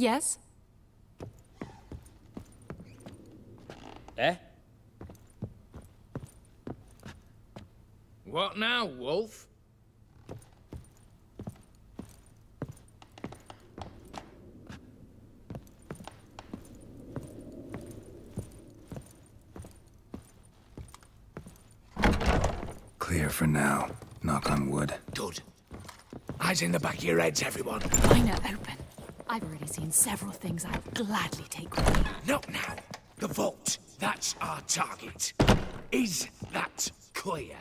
Yes? Eh? What now, Wolf? Clear for now. Knock on wood. Good. Eyes in the back of your heads, everyone. Mine are open. I've already seen several things I'd gladly take with me. Not now. The vault. That's our target. Is that clear?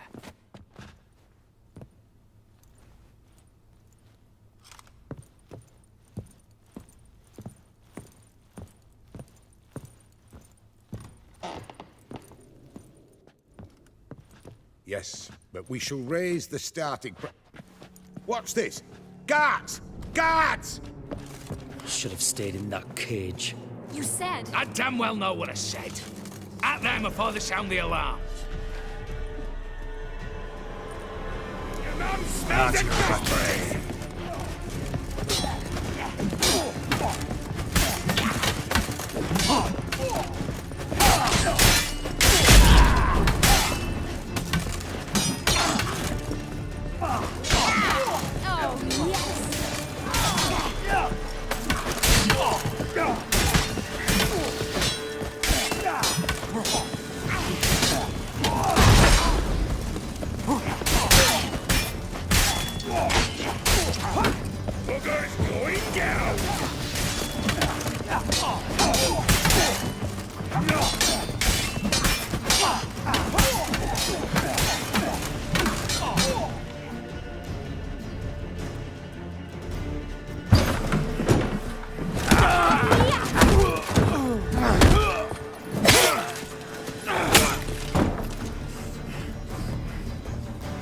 Yes, but we shall raise the starting What's this? Guards! Guards! Should have stayed in that cage. You said... I damn well know what I said. At them before they sound the alarm. Your mum smells a factory!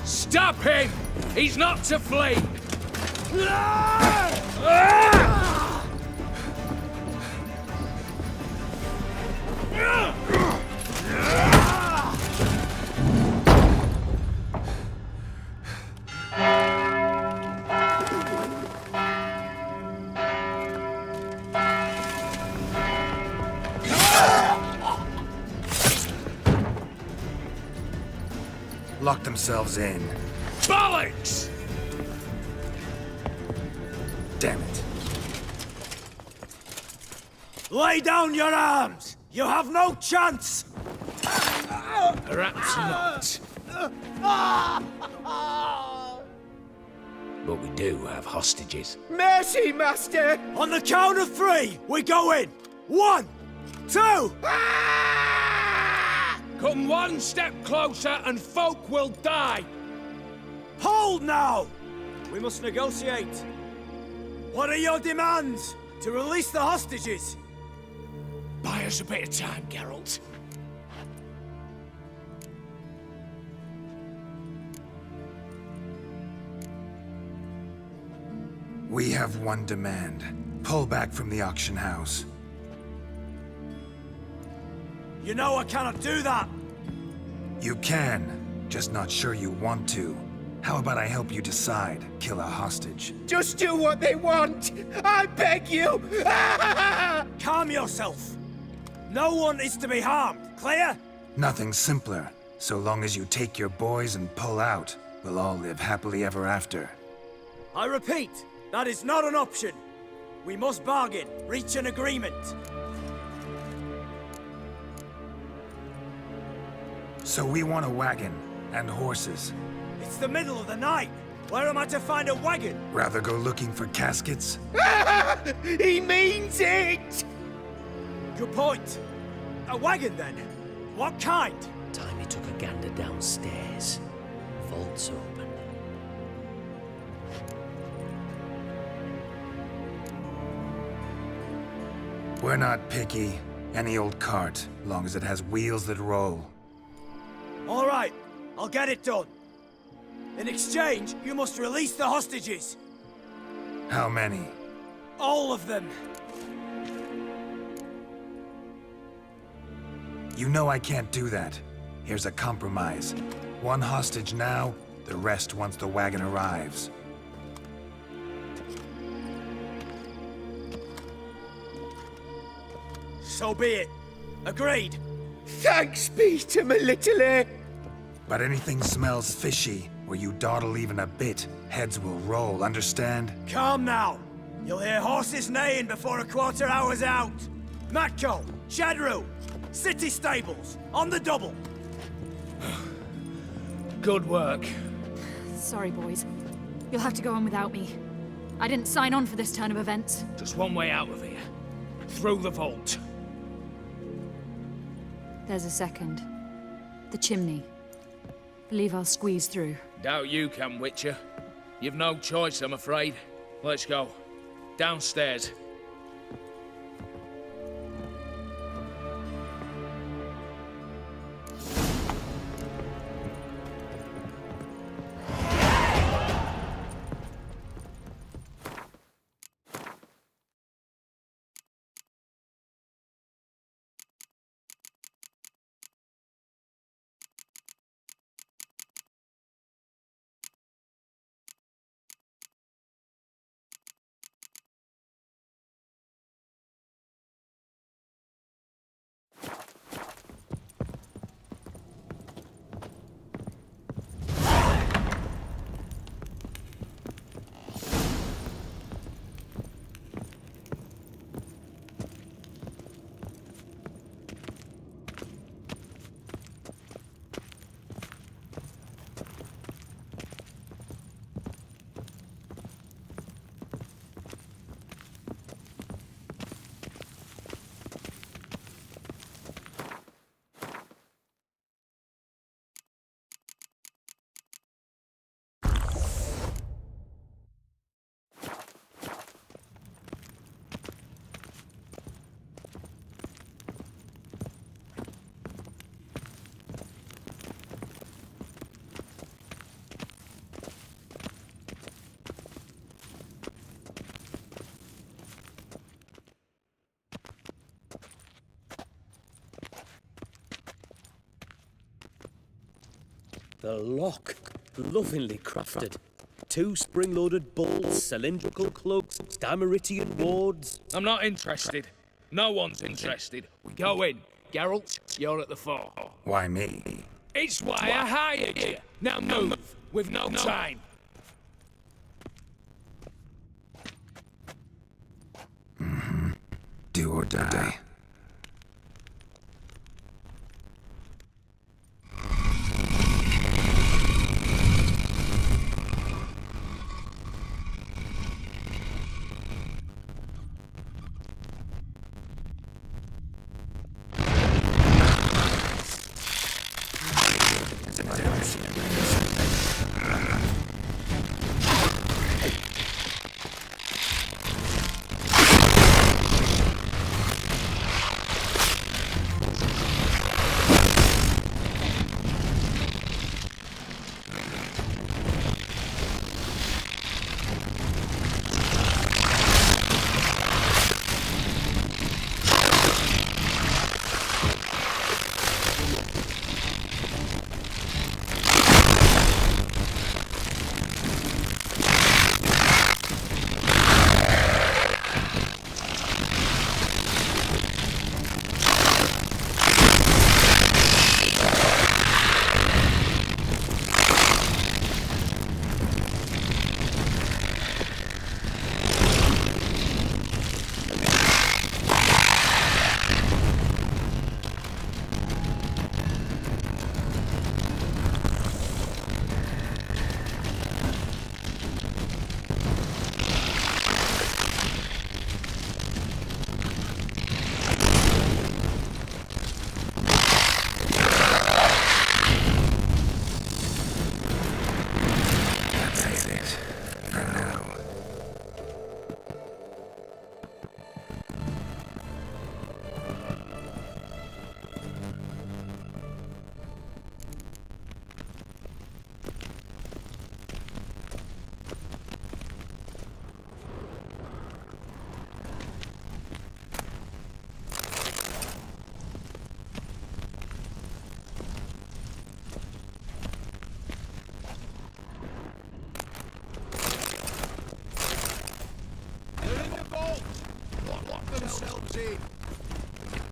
Stop him! He's not to flee! Lock themselves in. Bollocks! Damn it. Lay down your arms! You have no chance! Perhaps not. But we do have hostages. Mercy, Master! On the count of three, we go in! 1, 2... Come one step closer and folk will die! Hold now! We must negotiate. What are your demands? To release the hostages? Buy us a bit of time, Geralt. We have one demand. Pull back from the auction house. You know I cannot do that! You can, just not sure you want to. How about I help you decide? Kill a hostage. Just do what they want! I beg you! Calm yourself! No one is to be harmed, clear? Nothing simpler. So long as you take your boys and pull out, we'll all live happily ever after. I repeat, that is not an option. We must bargain, reach an agreement. So we want a wagon, and horses. It's the middle of the night. Where am I to find a wagon? Rather go looking for caskets? He means it! Good point. A wagon, then? What kind? Time he took a gander downstairs. Vault's open. We're not picky. Any old cart, long as it has wheels that roll. All right, I'll get it done. In exchange, you must release the hostages. How many? All of them. You know I can't do that. Here's a compromise. One hostage now, the rest once the wagon arrives. so be it. Agreed. Thanks be to my little But anything smells fishy, or you dawdle even a bit, heads will roll, understand? Calm now. You'll hear horses neighing before a quarter hour's out. Matco, Shadru, city stables, on the double. Good work. Sorry, boys. You'll have to go on without me. I didn't sign on for this turn of events. Just one way out of here. Through the vault. There's a second. The chimney. Believe I'll squeeze through. Doubt you can, Witcher. You've no choice, I'm afraid. Let's go. Downstairs. The lock, lovingly crafted. 2 spring-loaded bolts, cylindrical clugs, Stamaritian wards. I'm not interested. No one's interested. We go in. Geralt, you're at the fore. Why me? It's why I hired you. Now move. We've no time. Do or die.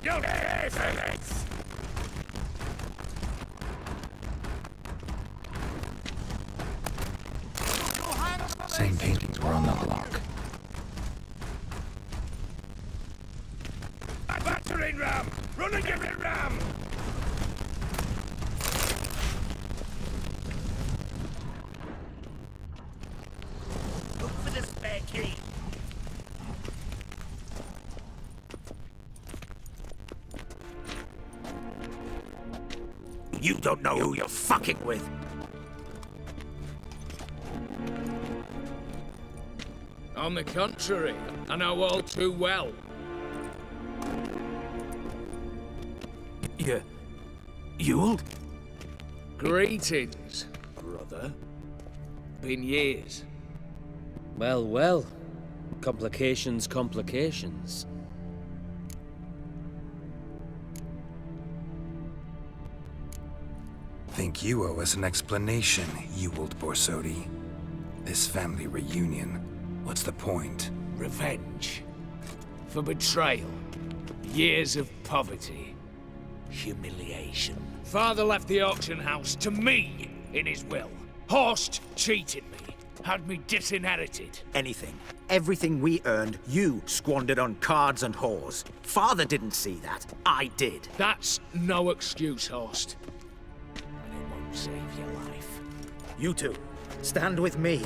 You'll pay for this! Same paintings were on the block. A battering ram! Run and give it ram! Look for the spare key! You don't know who you're fucking with! On the contrary, I know all too well. Ewald? Greetings, brother. Been years. Well, well. Complications, complications. Think you owe us an explanation, Ewald Borsodi. This family reunion, what's the point? Revenge. For betrayal. Years of poverty. Humiliation. Father left the auction house to me in his will. HoS cheated me. Had me disinherited. Anything. Everything we earned, you squandered on cards and whores. Father didn't see that. I did. That's no excuse, HoS. And it won't save your life. You two, stand with me.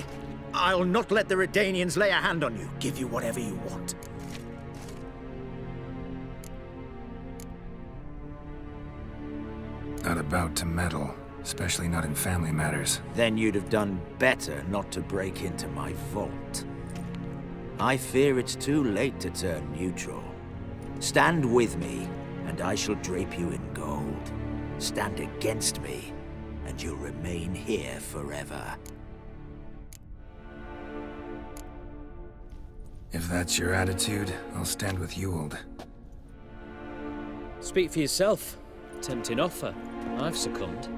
I'll not let the Redanians lay a hand on you. Give you whatever you want. Not about to meddle, especially not in family matters. Then you'd have done better not to break into my vault. I fear it's too late to turn neutral. Stand with me, and I shall drape you in gold. Stand against me, and you'll remain here forever. If that's your attitude, I'll stand with Ewald. Speak for yourself. Tempting offer. I've succumbed.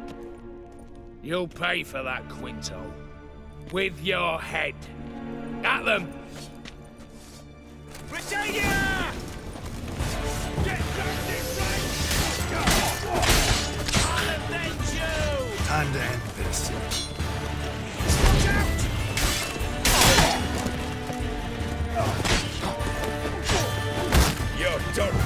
You'll pay for that, Quinto. With your head. At them! Britannia! Get back this way! I'll avenge you! Time to end this. Watch out! You're done.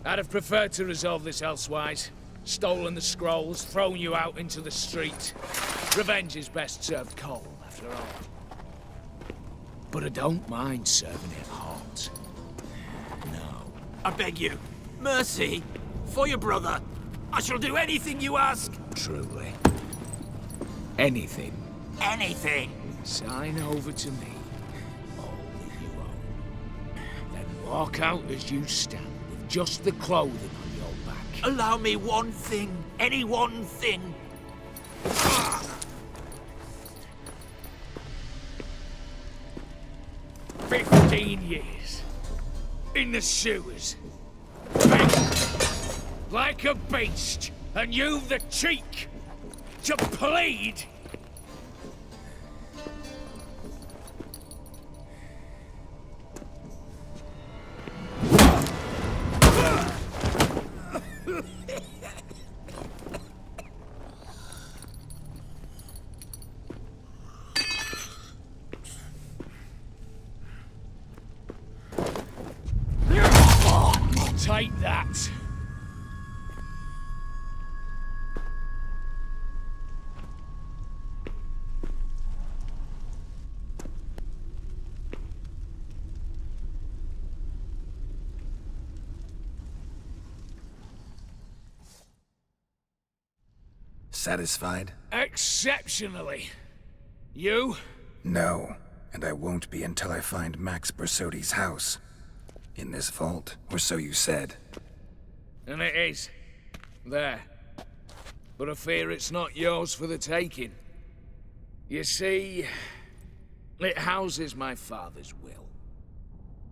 I'd have preferred to resolve this elsewise. Stolen the scrolls, thrown you out into the street. Revenge is best served cold, after all. But I don't mind serving it hot. No. I beg you, mercy, for your brother. I shall do anything you ask. Truly. Anything. Anything. Sign over to me. All that you own. Then walk out as you stand, with just the clothing on your back. Allow me one thing. Any one thing. 15 years. In the sewers. Begging. Like a beast. And you've the cheek to plead. Take that. Satisfied? Exceptionally. You? No, and I won't be until I find Max Bersodi's house. In this vault, or so you said. And it is. There. But I fear it's not yours for the taking. You see, it houses my father's will.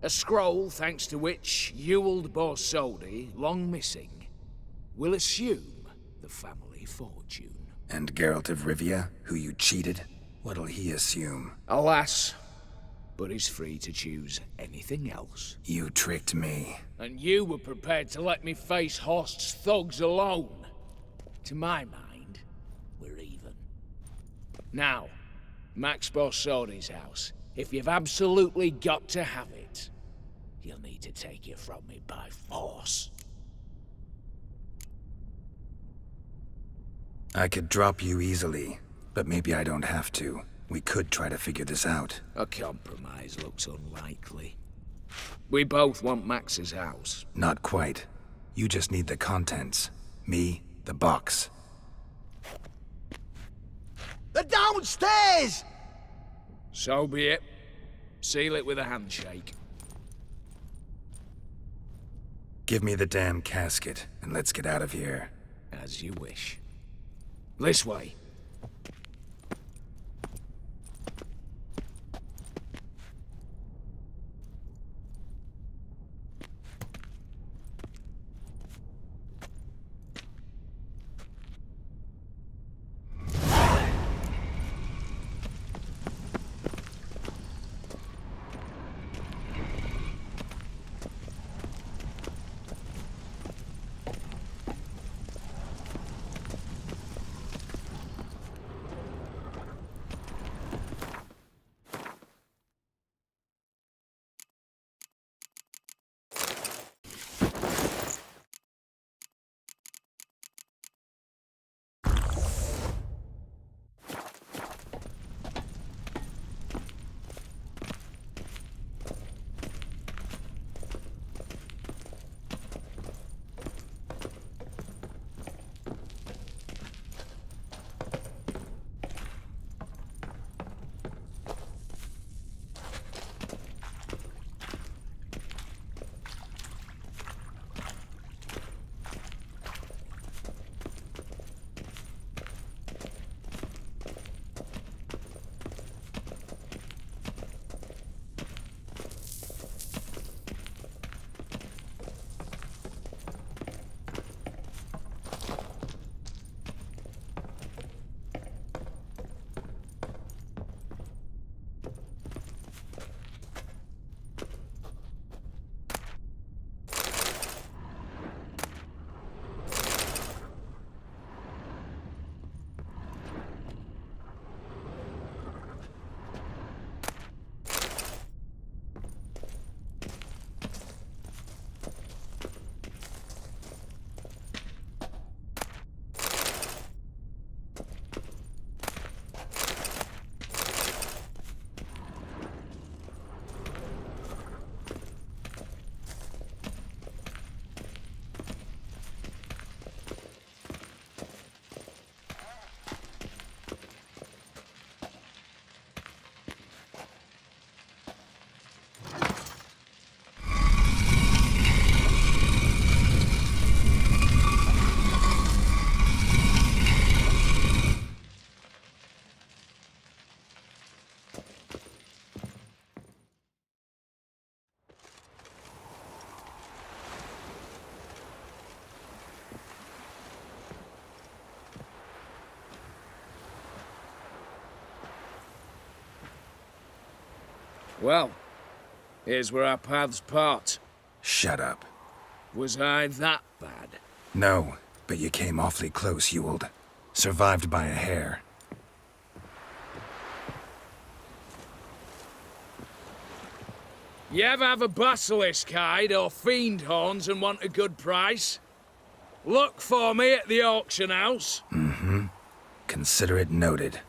A scroll thanks to which Ewald Borsodi, long missing, will assume the family fortune. And Geralt of Rivia, who you cheated? What'll he assume? Alas, but he's free to choose anything else. You tricked me. And you were prepared to let me face HoS's thugs alone. To my mind, we're even. Now, Max Borsodi's house. If you've absolutely got to have it, you'll need to take it from me by force. I could drop you easily, but maybe I don't have to. We could try to figure this out. A compromise looks unlikely. We both want Max's house. Not quite. You just need the contents. Me, the box. They're downstairs! So be it. Seal it with a handshake. Give me the damn casket, and let's get out of here. As you wish. This way. Well, here's where our paths part. Shut up. Was I that bad? No, but you came awfully close, Ewald. Survived by a hair. You ever have a basilisk hide or fiend horns and want a good price? Look for me at the auction house. Mm-hmm. Consider it noted.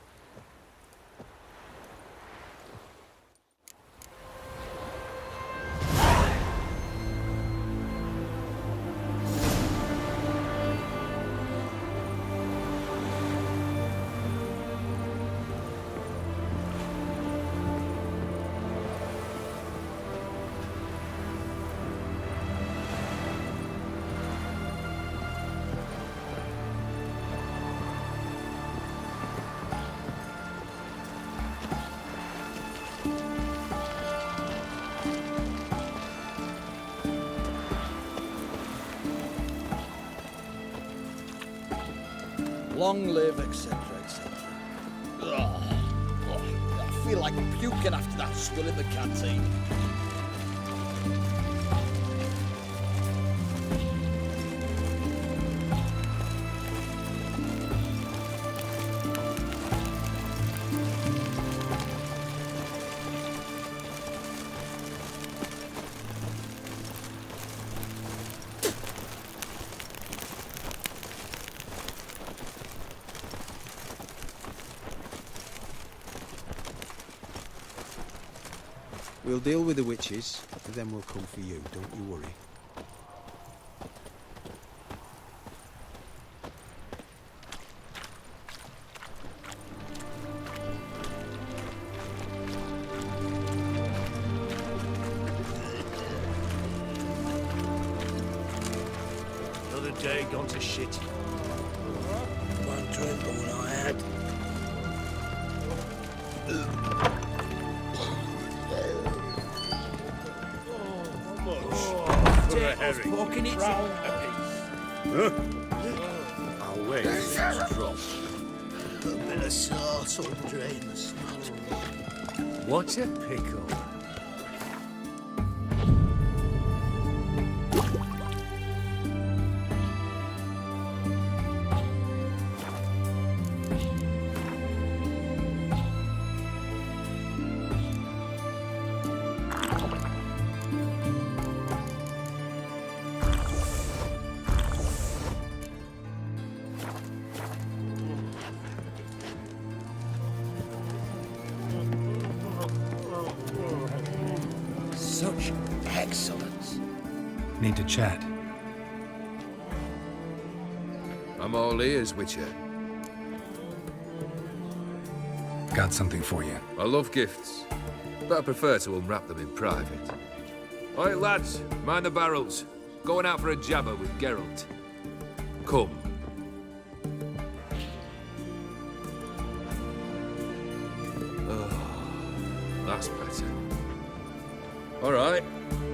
Long live, etc., etc. I feel like puking after that swill in the canteen. We'll deal with the witches, and then we'll come for you, don't you worry. Another day gone to shit. One drink all I had. Poking it. I'll wait. Drop. A bit of sauce will drain the snot. What a pickle. Such excellence. Need to chat. I'm all ears, Witcher. Got something for you. I love gifts, but I prefer to unwrap them in private. Oi, lads, mind the barrels. Going out for a jabber with Geralt. Come. Oh, that's better. All right,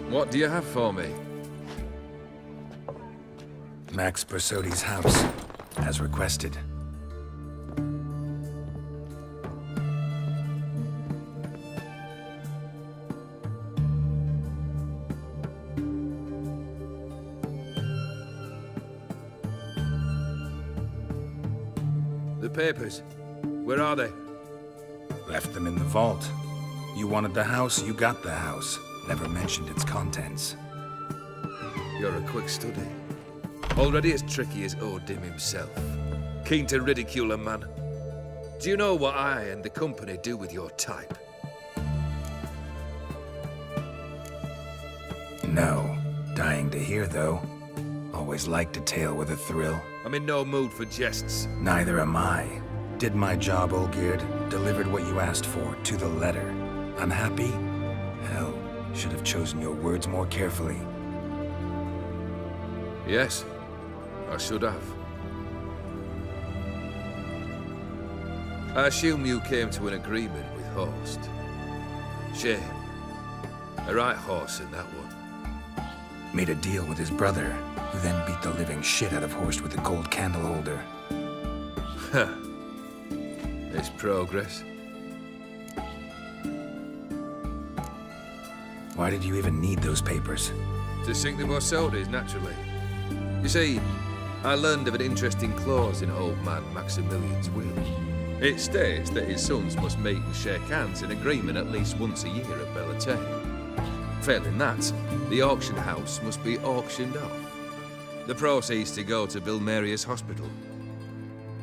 what do you have for me? Max Bersodi's house, as requested. The papers. Where are they? Left them in the vault. You wanted the house, you got the house. Never mentioned its contents. You're a quick study. Already as tricky as Odin himself. Keen to ridicule a man. Do you know what I and the company do with your type? No. Dying to hear, though. Always liked a tale with a thrill. I'm in no mood for jests. Neither am I. Did my job, Olgierd. Delivered what you asked for, to the letter. Unhappy? Hell, should have chosen your words more carefully. Yes, I should have. I assume you came to an agreement with HoS. Shame. A right horse in that one. Made a deal with his brother, who then beat the living shit out of HoS with a gold candle holder. Huh. It's progress. Why did you even need those papers? To sink the Borsodis, naturally. You see, I learned of an interesting clause in old man Maximilian's will. It states that his sons must meet and shake hands in agreement at least once a year at Bellatane. Failing that, the auction house must be auctioned off. The proceeds to go to build Maria's hospital.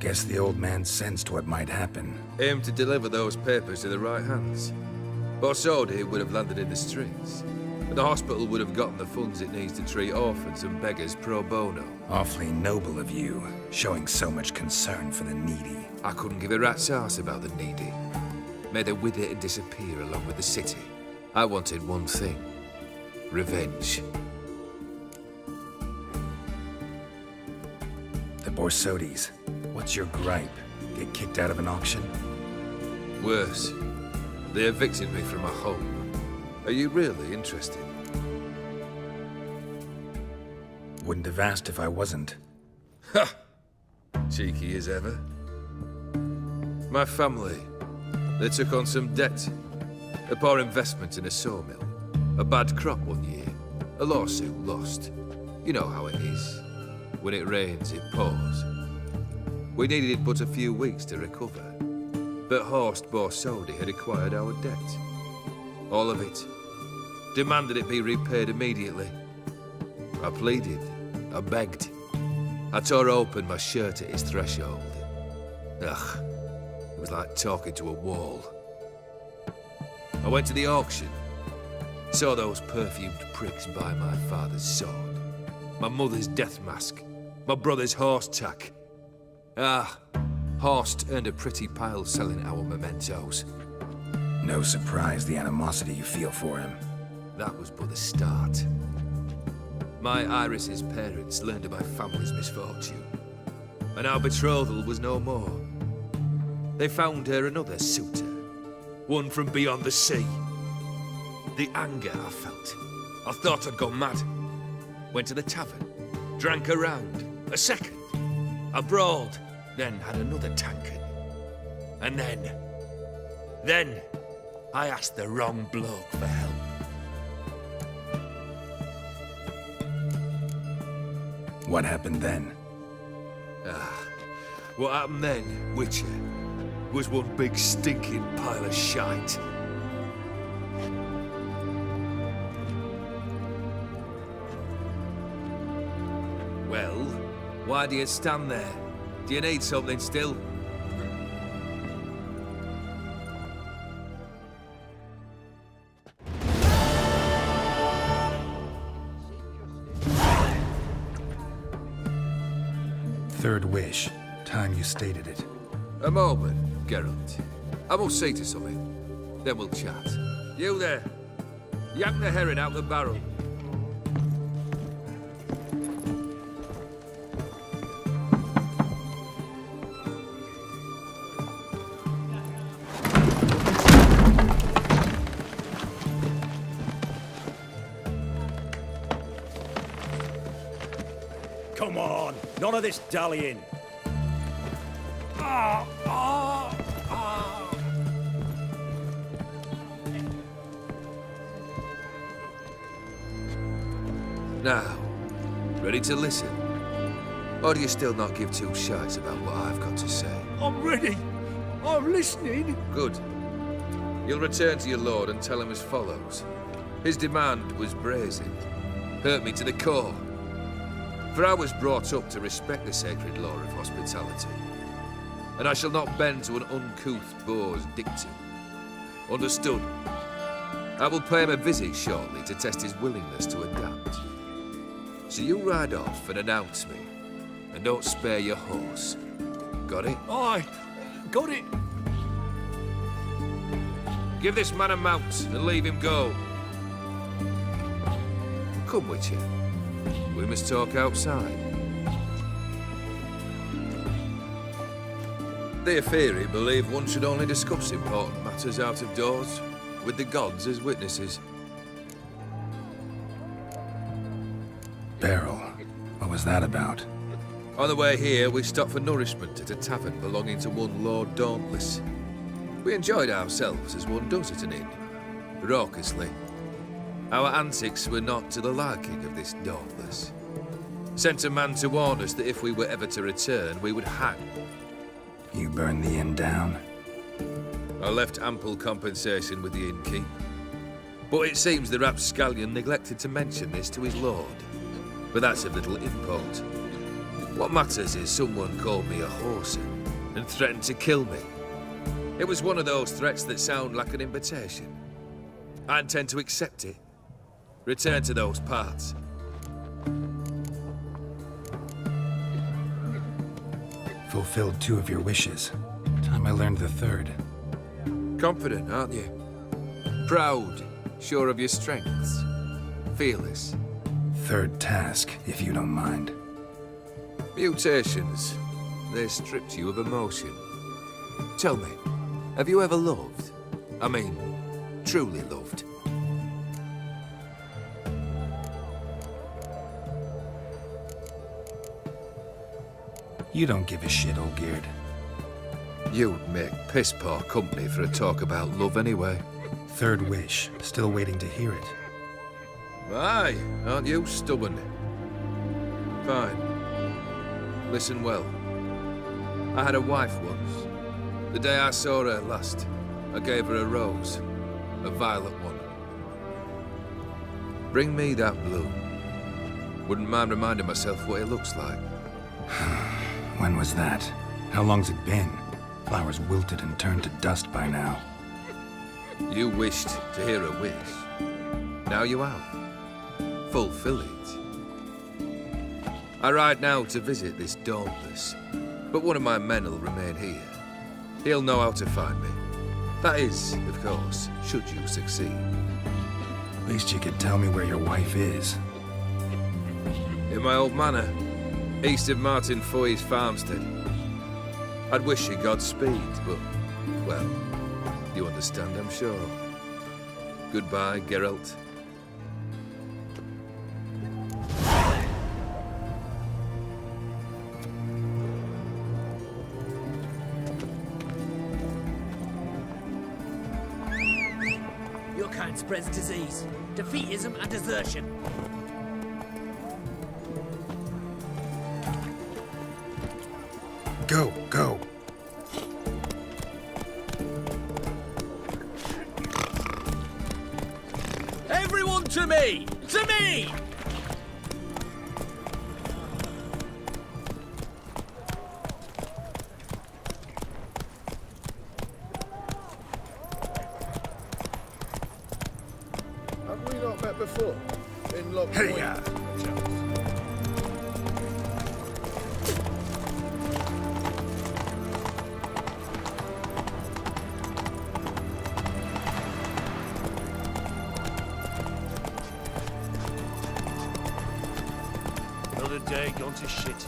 Guess the old man sensed what might happen. Aimed to deliver those papers to the right hands. Borsodi would have landed in the streets. And the hospital would have gotten the funds it needs to treat orphans and beggars pro bono. Awfully noble of you, showing so much concern for the needy. I couldn't give a rat's ass about the needy. May they wither and disappear along with the city. I wanted one thing. Revenge. The Borsodis. What's your gripe? Get kicked out of an auction? Worse. They evicted me from my home. Are you really interested? Wouldn't have asked if I wasn't. Ha! Cheeky as ever. My family, they took on some debt. A poor investment in a sawmill. A bad crop one year. A lawsuit lost. You know how it is. When it rains, it pours. We needed but a few weeks to recover. But HoS Borsodi had acquired our debt. All of it. Demanded it be repaid immediately. I pleaded. I begged. I tore open my shirt at his threshold. Ugh. It was like talking to a wall. I went to the auction. Saw those perfumed pricks buy my father's sword. My mother's death mask. My brother's horse tack. HoS earned a pretty pile selling our mementos. No surprise the animosity you feel for him. That was but the start. My Iris's parents learned of my family's misfortune, and our betrothal was no more. They found her another suitor, one from beyond the sea. The anger I felt, I thought I'd gone mad. Went to the tavern, drank a round, a second. I brawled, then had another tankard. And then I asked the wrong bloke for help. What happened then? What happened then, Witcher, was one big stinking pile of shite. Well, why do you stand there? Do you need something still? Third wish. Time you stated it. A moment, Geralt. I must see to something. Then we'll chat. You there. Yank the herring out the barrel. Come on, none of this dallying. Now, ready to listen? Or do you still not give two shites about what I've got to say? I'm ready. I'm listening. Good. You'll return to your lord and tell him as follows. His demand was brazen. Hurt me to the core. For I was brought up to respect the sacred law of hospitality. And I shall not bend to an uncouth boor's dictum. Understood? I will pay him a visit shortly to test his willingness to adapt. So you ride off and announce me. And don't spare your horse. Got it? Aye, got it. Give this man a mount and leave him go. Come, Witcher. We must talk outside. The Aetheri believe one should only discuss important matters out of doors, with the gods as witnesses. Beryl. What was that about? On the way here, we stopped for nourishment at a tavern belonging to one Lord Dauntless. We enjoyed ourselves as one does at an inn, raucously. Our antics were not to the liking of this Dauntless. Sent a man to warn us that if we were ever to return, we would hang. You burned the inn down? I left ample compensation with the innkeep. But it seems the rapscallion neglected to mention this to his lord. But that's of little import. What matters is someone called me a whoreson and threatened to kill me. It was one of those threats that sound like an invitation. I intend to accept it. Return to those parts. Fulfilled 2 of your wishes. Time I learned the 3rd. Confident, aren't you? Proud, sure of your strengths. Fearless. 3rd task, if you don't mind. Mutations. They stripped you of emotion. Tell me, have you ever loved? I mean, truly loved? You don't give a shit, Olgierd. You'd make piss-poor company for a talk about love anyway. Third wish. Still waiting to hear it. Aye, aren't you stubborn? Fine. Listen well. I had a wife once. The day I saw her last, I gave her a rose. A violet one. Bring me that bloom. Wouldn't mind reminding myself what it looks like. When was that? How long's it been? Flowers wilted and turned to dust by now. You wished to hear a wish. Now you have. Fulfill it. I ride now to visit this Dauntless, but one of my men will remain here. He'll know how to find me. That is, of course, should you succeed. At least you could tell me where your wife is. In my old manor, east of Martin Foy's farmstead. I'd wish you Godspeed, but, well, you understand, I'm sure. Goodbye, Geralt. Your kind spreads disease, defeatism and desertion. Go, go. Everyone to me! To me! Have we not met before? In Lock Hey, Point, perchance? Another day gone to shit.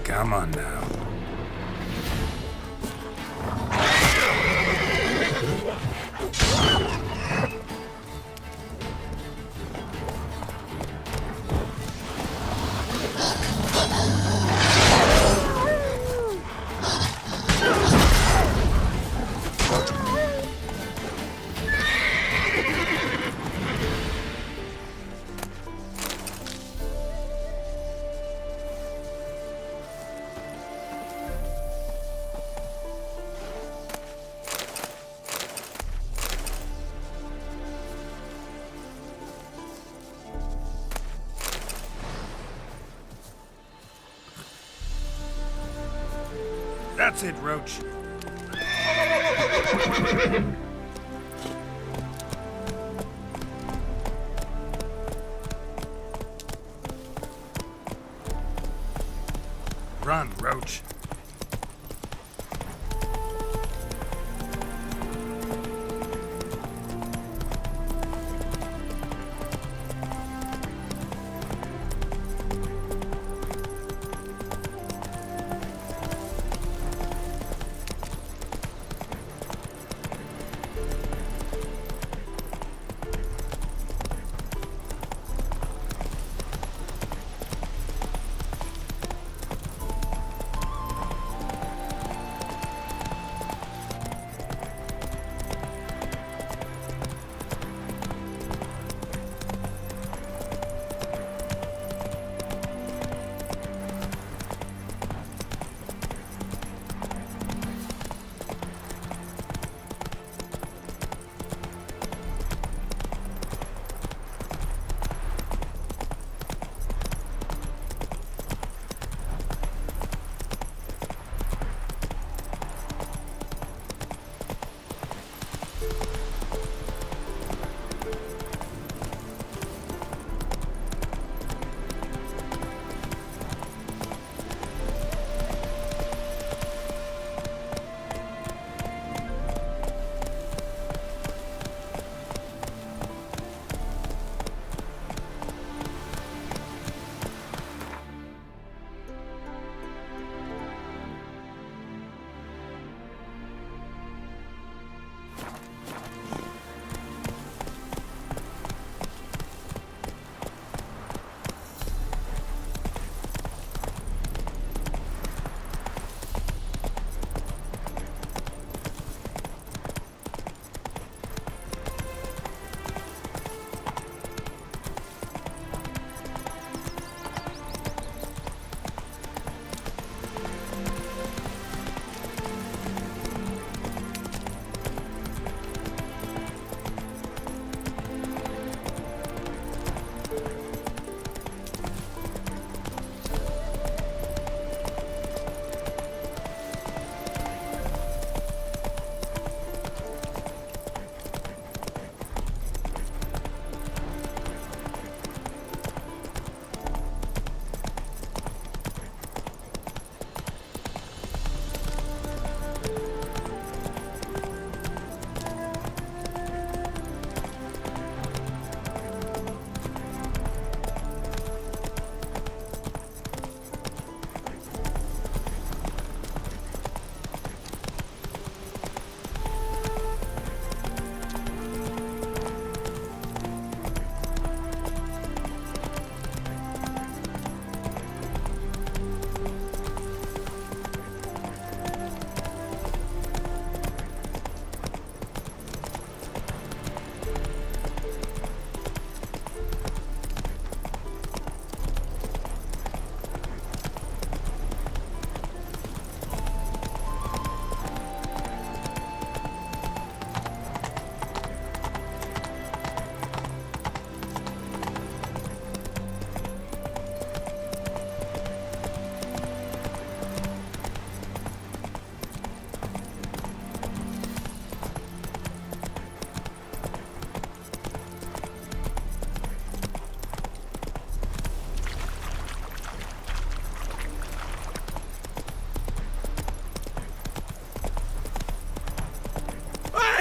Come on now. That's it, Roach. Run, Roach.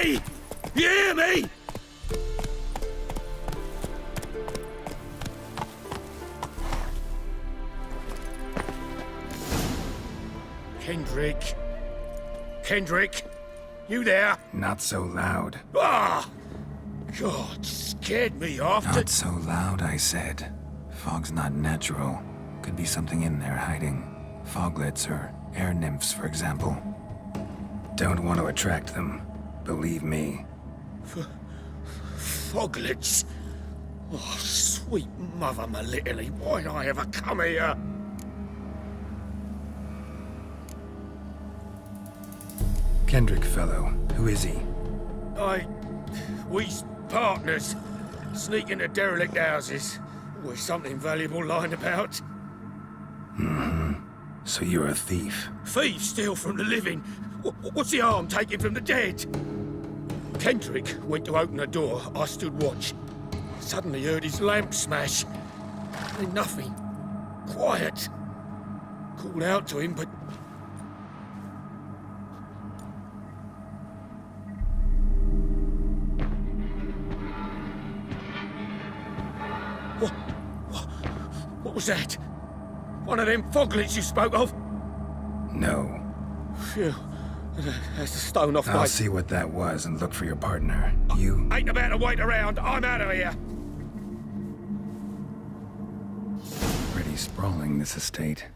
Hey! You hear me? Kendrick. Kendrick, you there? Not so loud. Ah! God, scared me off. Not so loud, I said. Fog's not natural. Could be something in there hiding. Foglets or air nymphs, for example. Don't want to attract them. Believe me. Foglets? Oh, sweet mother Melitterly, why'd I ever come here? Kendrick fellow, who is he? We's partners. Sneak into derelict houses. With something valuable lying about. So you're a thief. Thieves steal from the living. What's the harm taking from the dead? Kendrick went to open the door. I stood watch. Suddenly heard his lamp smash. Then nothing. Quiet. Called out to him, but... What was that? One of them foglets you spoke of? No. Phew. That's a stone off my... I'll see what that was and look for your partner. You... Ain't about to wait around. I'm out of here. Pretty sprawling, this estate.